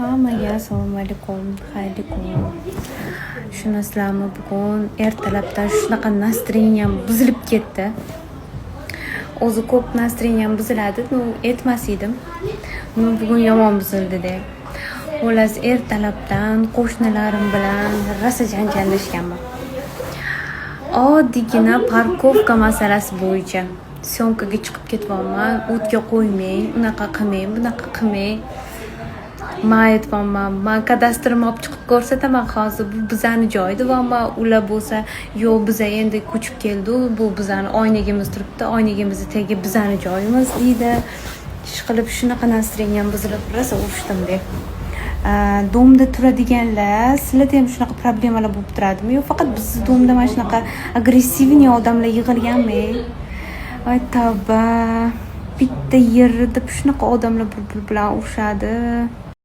Hammaga assalomu alaykum, xayrli kun. Tushunasizlarmi, bugun ertalabdan shunaqa настроением buzilib ketdi. O'zi ko'p настроением buziladi, aytmas edim. Bugun yomon buzildi deb. Xullas, ertalabdan qo'shnilarim bilan rosa janjallashganman. Oddiygina parkovka masalasi bo'yicha syomkaga chiqib ketyapman. O'tga qo'ymang, unaqa qilmang, bunaqa qilmang. Men aytmayman, men kadastrimni olib chiqib ko'rsataman hozir. Bu bizani joyi deyapman. Ular bo'lsa, yo'q, biz endi ko'chib keldik. Bu bizani oynagimiz turibdi. Oynagimizni tagiga bizani joyimiz deydi. Ishqilib shunaqa настроением buzilib rosa urishdim deb. Domda turadiganlar, sizlarda ham shunaqa problemalar bo'lib turadimi? Yo'q, faqat bizning domda mana shunaqa agressivniy odamlar yig'ilganmi? Voy tavba. Bitta yerda shunaqa odamlar bir-biri bilan urushadi.